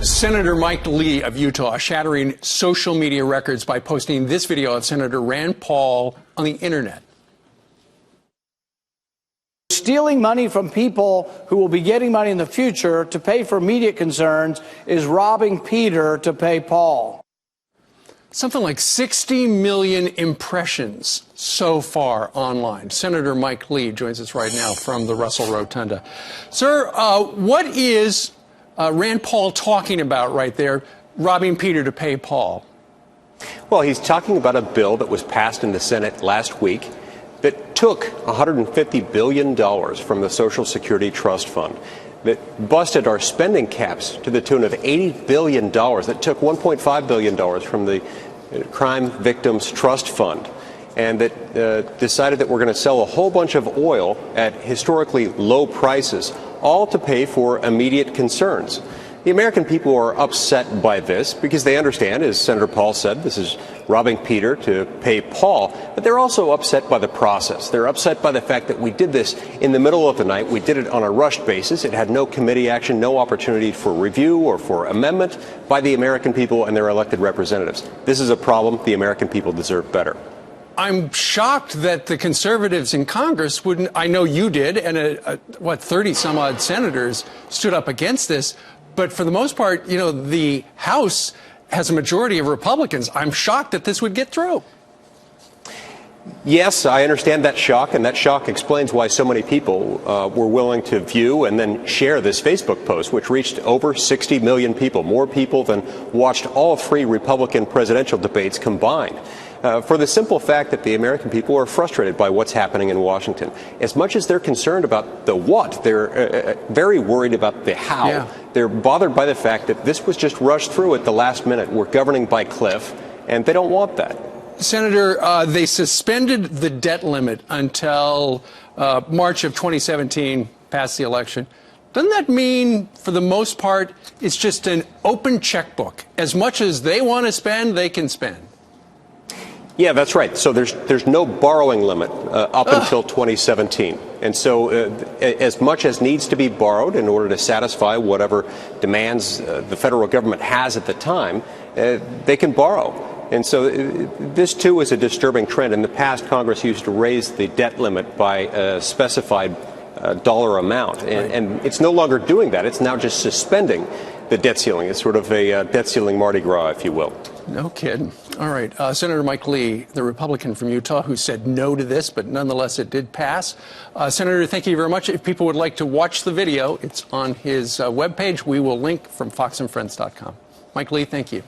Senator Mike Lee of Utah shattering social media records by posting this video of Senator Rand Paul on the internet. Stealing money from people who will be getting money in the future to pay for immediate concerns is robbing Peter to pay Paul. Something like 60 million impressions so far online. Senator Mike Lee joins us right now from the Russell Rotunda. Sir, what is Rand Paul talking about right there, robbing Peter to pay Paul? Well, he's talking about a bill that was passed in the Senate last week that took $150 billion from the Social Security Trust Fund, that busted our spending caps to the tune of $80 billion, that took $1.5 billion from the Crime Victims Trust Fund, and that decided that we're going to sell a whole bunch of oil at historically low prices, all to pay for immediate concerns. The American people are upset by this because they understand, as Senator Paul said, this is robbing Peter to pay Paul, but they're also upset by the process. They're upset by the fact that we did this in the middle of the night. We did it on a rushed basis. It had no committee action, no opportunity for review or for amendment by the American people and their elected representatives. This is a problem. The American people deserve better. I'm shocked that the conservatives in Congress wouldn't, I know you did, and 30 some odd senators stood up against this. But for the most part, you know, the House has a majority of Republicans. I'm shocked that this would get through. Yes, I understand that shock, and that shock explains why so many people were willing to view and then share this Facebook post, which reached over 60 million people, more people than watched all three Republican presidential debates combined. For the simple fact that the American people are frustrated by what's happening in Washington. As much as they're concerned about the what, they're very worried about the how. Yeah. They're bothered by the fact that this was just rushed through at the last minute. We're governing by cliff, and they don't want that. Senator, they suspended the debt limit until March of 2017, past the election. Doesn't that mean, for the most part, it's just an open checkbook? As much as they want to spend, they can spend. Yeah, that's right. So there's no borrowing limit up until 2017. And so as much as needs to be borrowed in order to satisfy whatever demands the federal government has at the time, they can borrow. And so this, too, is a disturbing trend. In the past, Congress used to raise the debt limit by a specified dollar amount. And it's no longer doing that. It's now just suspending the debt ceiling. It's sort of a debt ceiling Mardi Gras, if you will. No kidding. All right. Senator Mike Lee, the Republican from Utah, who said no to this, but nonetheless it did pass. Senator, thank you very much. If people would like to watch the video, it's on his webpage. We will link from foxandfriends.com. Mike Lee, thank you.